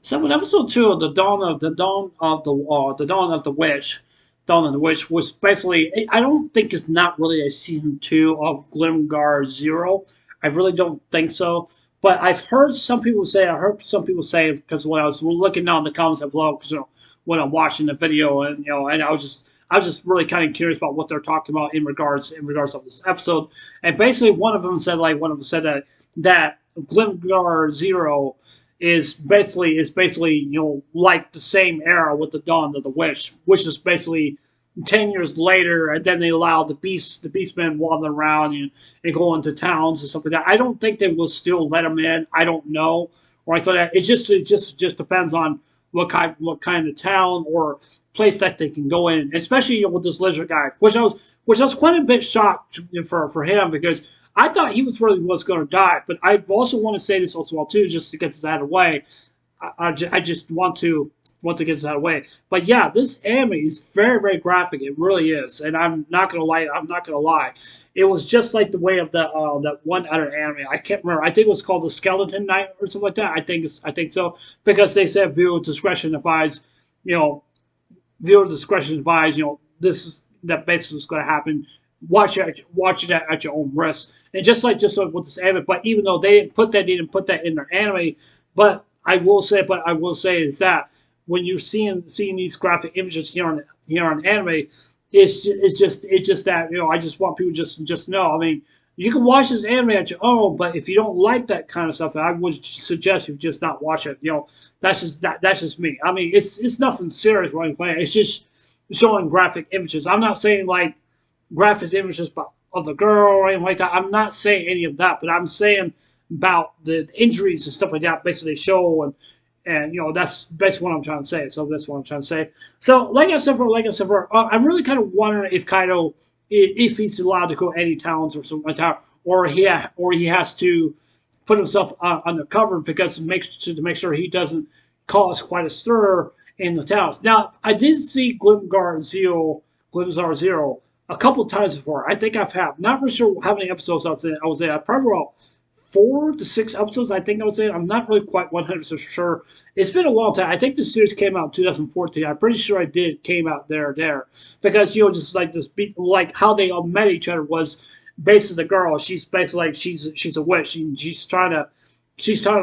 So in episode two, the dawn of the witch, dawn of the witch was basically. I don't think it's not really a season two of Glimgar Zero. I really don't think so. But I've heard some people say. I heard some people say because when I was looking down the comments below, because when I'm watching the video, and and I was just really kind of curious about what they're talking about in regards of this episode. And basically, one of them said that Glimgar Zero is basically like the same era with the Dawn of the Witch, which is basically 10 years later, and then they allow the beastmen wandering around and go into towns and stuff like that. I don't think they will still let them in. I don't know, or I thought that it just depends on what kind of town or place that they can go in, especially with this lizard guy, which I was quite a bit shocked for him because I thought he was going to die, but I also want to say this also well too, just to get this out of the way. I just want to get this out of the way. But yeah, this anime is very very graphic. It really is, and I'm not gonna lie. I'm not gonna lie. It was just like the way of that one other anime. I can't remember. I think it was called the Skeleton Knight or something like that. I think so because they said viewer discretion advised. You know, viewer discretion advised. This is that basically is going to happen. Watch it at your own risk. And just like with this anime, but even though they didn't put that in their anime, but I will say is that when you're seeing these graphic images here on anime, it's just that I just want people just know. I mean, you can watch this anime at your own, but if you don't like that kind of stuff, I would suggest you just not watch it. That's just me. I mean, it's nothing serious when I'm playing. It's just showing graphic images. I'm not saying like graphic images of the girl or anything like that. I'm not saying any of that, but I'm saying about the injuries and stuff like that. Basically, show and that's basically what I'm trying to say. So that's what I'm trying to say. So I'm really kind of wondering if Kaido, if he's allowed to go any towns or something like that, or he has to put himself undercover because to make sure he doesn't cause quite a stir in the towns. Now, I did see Glimgar Zero a couple times before. I think I've had. Not really sure how many episodes I was in. I probably about 4 to 6 episodes. I think I was in. I'm not really quite 100% sure. It's been a long time. I think the series came out in 2014. I'm pretty sure I did came out there because just like this, like how they all met each other was basically the girl. She's basically like she's a witch. She's trying to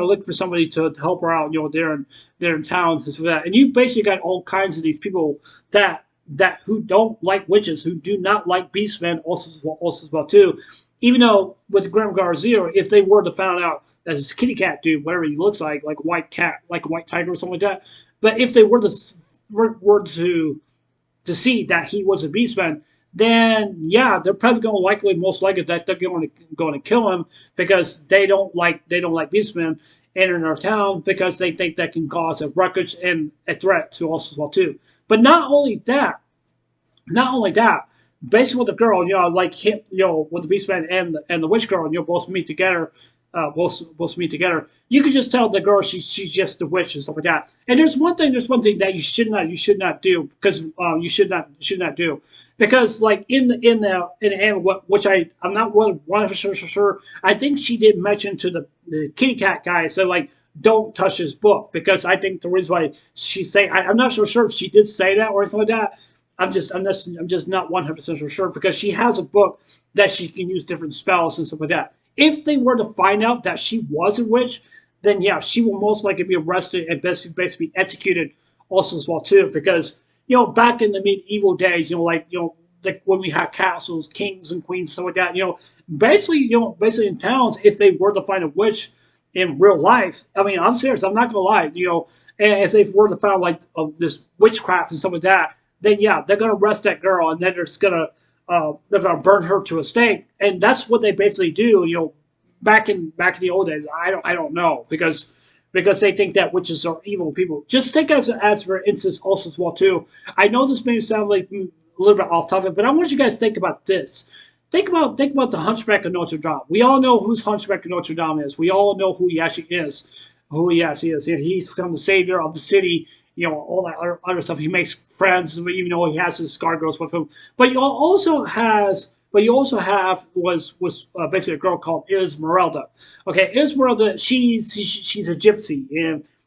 look for somebody to help her out. They're in town and you basically got all kinds of these people that who don't like witches, who do not like beastmen, also as well too. Even though with Grim Zero, if they were to find out that this kitty cat dude, whatever he looks like a white cat, like a white tiger or something like that, but if they were to see that he was a beastman, then yeah, they're probably going to most likely that they're going to kill him because they don't like beastmen entering our town because they think that can cause a ruckus and a threat to us as well too. But not only that, basically with the girl, like him, with the Beastman and the witch girl, both meet together. Both meet together. You can just tell the girl she's just the witch and stuff like that. And there's one thing that you should not do because you should not do because like in the anime, which I'm not 100% sure. I think she did mention to the kitty cat guy, so like don't touch his book because I think the reason why she's saying I'm not so sure if she did say that or something like that. I'm just not 100% sure because she has a book that she can use different spells and stuff like that. If they were to find out that she was a witch, then yeah, she will most likely be arrested and basically executed also as well too. Because back in the medieval days, like when we had castles, kings and queens, stuff like that, basically in towns, if they were to find a witch in real life, I mean, I'm serious, I'm not gonna lie, and if they were to find like this witchcraft and stuff like that, then yeah, they're gonna arrest that girl and then they're gonna burn her to a stake, and that's what they basically do. Back in the old days, I don't know because they think that witches are evil people. Just take as for instance also as well too. I know this may sound like a little bit off topic, but I want you guys to think about this. Think about the Hunchback of Notre Dame. We all know who's Hunchback of Notre Dame is. We all know who he actually is. Who he actually is. He's become the savior of the city. All that other stuff. He makes friends, even though he has his gargoyles with him. But you also have basically a girl called Esmeralda. Okay, Esmeralda, she's a gypsy,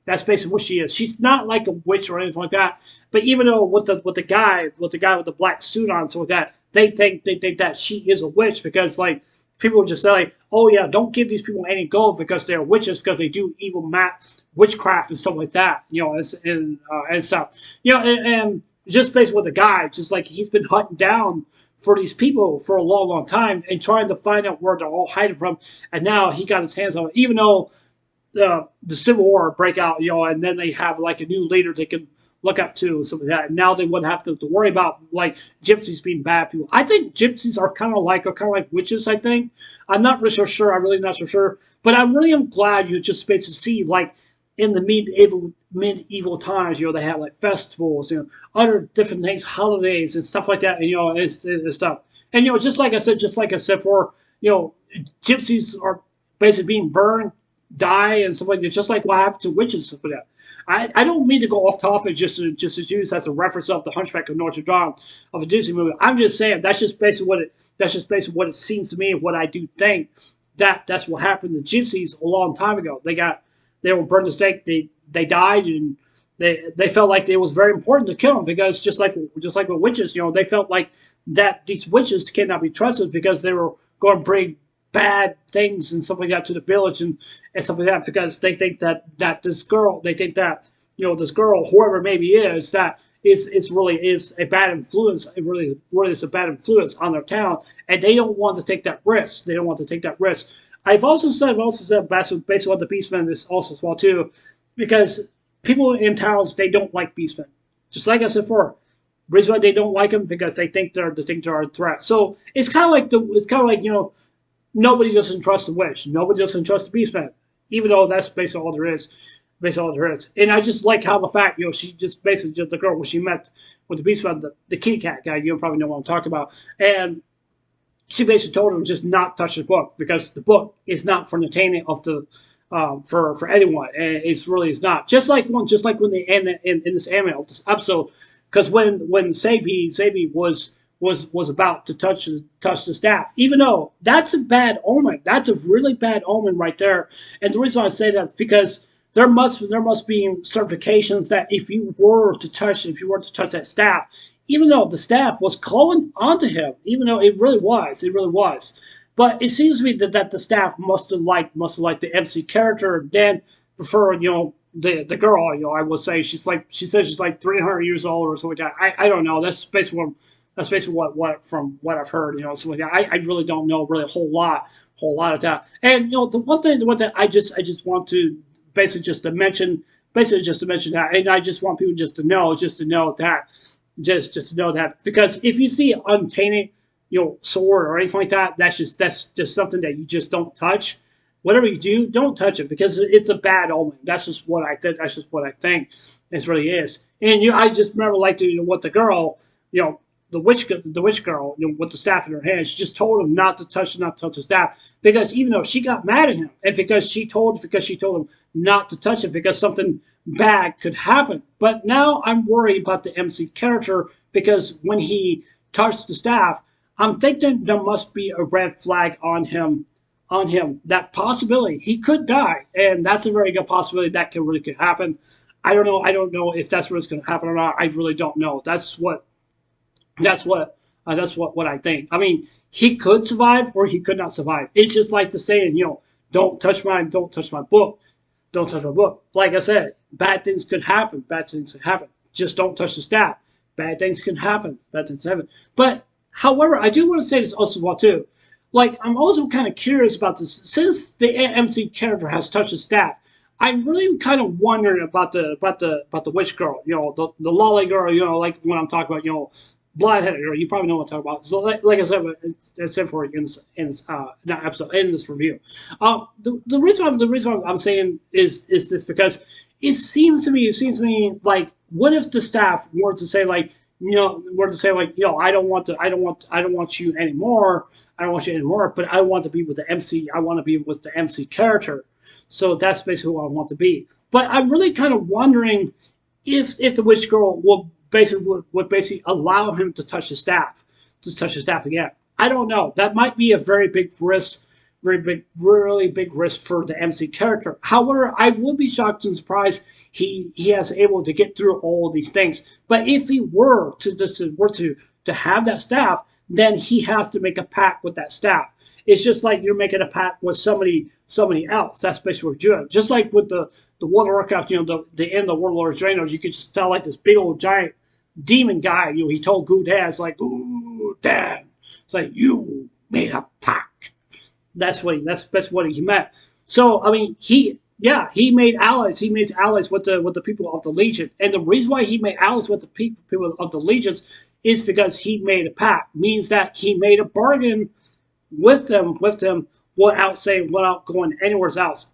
That's basically what she is. She's not like a witch or anything like that. But even though with the guy with the black suit on and stuff like that, they think that she is a witch because like people just say like, oh yeah, don't give these people any gold because they're witches because they do evil witchcraft and stuff like that. And stuff. And just based with the guy, just like he's been hunting down for these people for a long, long time and trying to find out where they're all hiding from. And now he got his hands on it, even though the Civil War break out, and then they have like a new leader they can look up to, something like that. And now they wouldn't have to worry about like gypsies being bad people. I think gypsies are kind of like witches. I think I'm not really so sure. I'm really not so sure, but I really am glad you just basically see like in the medieval times, they had like festivals, other different things, holidays and stuff like that, and stuff. And just like I said, for gypsies are basically being burned, die, and stuff like that, just like what happened to witches and stuff like that. I don't mean to go off topic just to use as a reference of the Hunchback of Notre Dame of a Disney movie. I'm just saying that's just basically what it seems to me, what I do think that's what happened to gypsies a long time ago. They were burned at the stake. They died, and they felt like it was very important to kill them because just like with witches, they felt like that these witches cannot be trusted because they were going to bring bad things and stuff like that to the village and stuff like that because they think that this girl, this girl, whoever it maybe is, that is really is a bad influence. It really is a bad influence on their town, and they don't want to take that risk. They don't want to take that risk. I've also said based on the Beastmen is also as well too, because people in towns they don't like Beastmen. Just like I said before, the reason why they don't like them because they think they're a threat. So it's kind of like nobody doesn't trust the witch. Nobody doesn't trust the Beastman, even though that's basically all there is. Basically all there is. And I just like how the fact, she just basically just the girl when she met with the Beastman, the kitty cat guy, you probably know what I'm talking about. And she basically told him just not touch the book because the book is not for entertainment of the for anyone. And it's not. Just like when they end in this anime this episode, because when Sabi was about to touch the staff, even though that's a bad omen. That's a really bad omen right there. And the reason I say that is because there must be certifications that if you were to touch that staff, even though the staff was calling onto him, even though it really was. But it seems to me that the staff must have liked the MC character and then prefer the girl. I will say she says she's like 300 years old or something like that. I don't know. That's basically what from what I've heard. So like I really don't know really a whole lot of that. And the one thing I just want to basically just to mention that, and I just want people just to know that. Just to know that, because if you see untainted, sword or anything like that, that's just something that you just don't touch. Whatever you do, don't touch it because it's a bad omen. That's just what I think. That's just what I think. It really is. And I just remember like what the girl, the witch girl, with the staff in her hand, she just told him not to touch the staff because even though she got mad at him and because she told him not to touch it because something bad could happen. But now I'm worried about the MC character because when he touched the staff, I'm thinking there must be a red flag on him. That possibility he could die, and that's a very good possibility that could happen. I don't know if that's what's going to happen or not. I really don't know. That's what I think. I mean, he could survive or he could not survive. It's just like the saying, don't touch my book. Don't touch my book. Like I said, bad things could happen. Just don't touch the staff. Bad things can happen. But however, I do want to say this also as well too. Like, I'm also kind of curious about this. Since the MC character has touched the staff, I'm really kind of wondering about the witch girl. The lolly girl. Like when I'm talking about bloodheaded girl. You probably know what I'm talking about. So like I said for in this not episode in this review. The reason I'm saying is this because it seems to me like what if the staff were to say like. I don't want you anymore. But I want to be with the MC. I want to be with the MC character. So that's basically who I want to be. But I'm really kind of wondering if the witch girl would basically allow him to touch the staff again. I don't know. That might be a very big risk really big risk for the MC character. However, I would be shocked and surprised he has able to get through all of these things. But if he were to have that staff, then he has to make a pact with that staff. It's just like you're making a pact with somebody else. That's basically what you're doing. Just like with the World of Warcraft, the end of Warlords Draenor, you could just tell like this big old giant demon guy. He told Gul'dan, it's like, ooh, Dan, it's like you made a pact. That's what he meant. So I mean, he made allies. He made allies with the people of the Legion, and the reason why he made allies with the people of the Legions is because he made a pact. Means that he made a bargain with them without going anywhere else.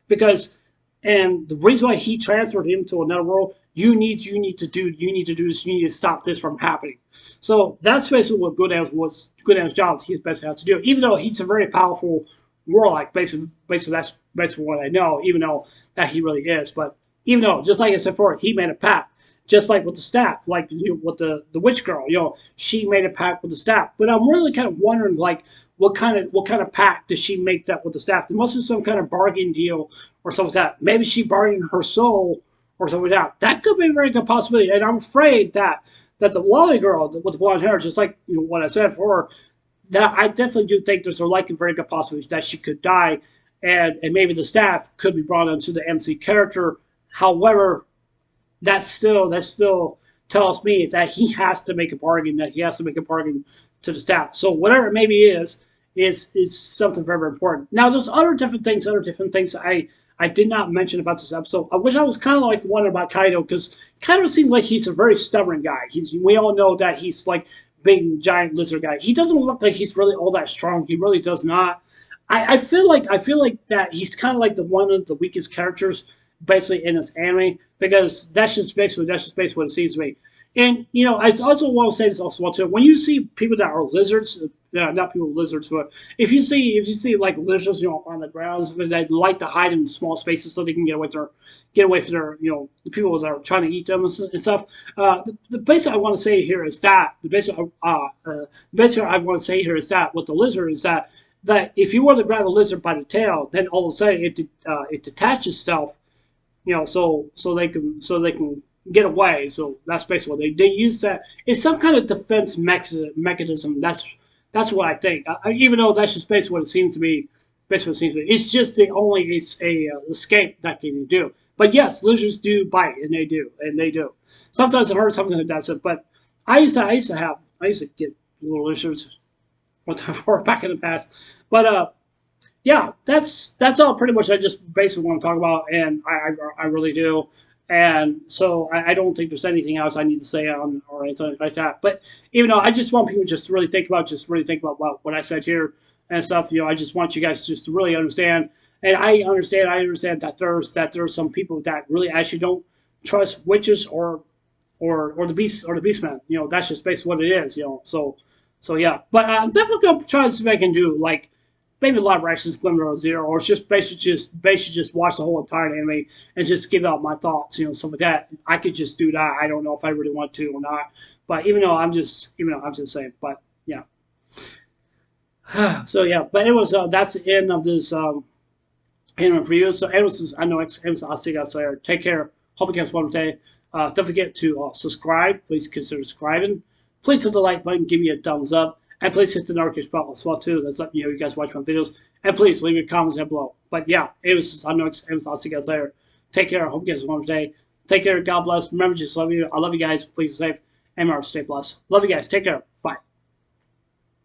And the reason why he transferred him to another world, you need to do this. You need to stop this from happening. So that's basically what Gul'dan's job. He basically has to do. Even though he's a very powerful warlock, basically that's basically what I know. Even though that he really is, but even though, just like I said before, he made a pact. Just like with the staff, like with the witch girl, she made a pact with the staff. But I'm really kind of wondering, like, what kind of pact did she make that with the staff? There must be some kind of bargain deal or something like that. Maybe she bargained her soul or something like that. That could be a very good possibility. And I'm afraid that the Lolly girl with the blonde hair, just like what I said before, that I definitely do think there's a very good possibility that she could die, and maybe the staff could be brought into the MC character. However, that still tells me that he has to make a bargain. That he has to make a bargain to the staff. So whatever it maybe is something very, very important. Now there's other different things I did not mention about this episode. I wish I was kind of like wondering about Kaido, because Kaido seems like he's a very stubborn guy. We all know that he's like big giant lizard guy. He doesn't look like he's really all that strong. He really does not. I feel like that he's kind of like one of the weakest characters basically in this anime, because that's just basically what it seems to me. And I also want to say this also too. When you see people that are lizards, not people with lizards, but if you see like lizards, on the ground, they like to hide in small spaces so they can get away from their the people that are trying to eat them and stuff. The basic I want to say here is that the basic I want to say here is that with the lizard is that if you were to grab a lizard by the tail, then all of a sudden it detaches itself, so they can get away. So that's basically what they use that. It's some kind of defense mechanism. That's what I think. Even though that's just basically what it seems to me. Basically, what it seems to me. It's just the only escape that can do. But yes, lizards do bite, and they do. Sometimes it hurts, something like that. But I used to get little lizards back in the past. But yeah, that's all pretty much I just basically want to talk about, and I really do. And so I don't think there's anything else I need to say on or anything like that. But even though I just want people to just really think about what I said here and stuff. I just want you guys just to really understand. And I understand that there's some people that really actually don't trust witches or the beastmen. That's just basically what it is. So yeah. But I'm definitely gonna try to see if I can do like maybe live actions Glimmer of Zero, or just basically just watch the whole entire anime and just give out my thoughts, something like that. I could just do that. I don't know if I really want to or not. But even though I'm just saying. But yeah. So yeah. But it was that's the end of this anime review. So anyways, I'll see you guys later. Take care. Hope you guys have a wonderful day. Don't forget to subscribe. Please consider subscribing. Please hit the like button. Give me a thumbs up. And please hit the notification bell as well too. That's letting you guys watch my videos. And please leave your comments down below. But yeah, I'll see you guys later. Take care. I hope you guys have a wonderful day. Take care. God bless. Remember, just love you. I love you guys. Please stay safe. And remember, stay blessed. Love you guys. Take care. Bye.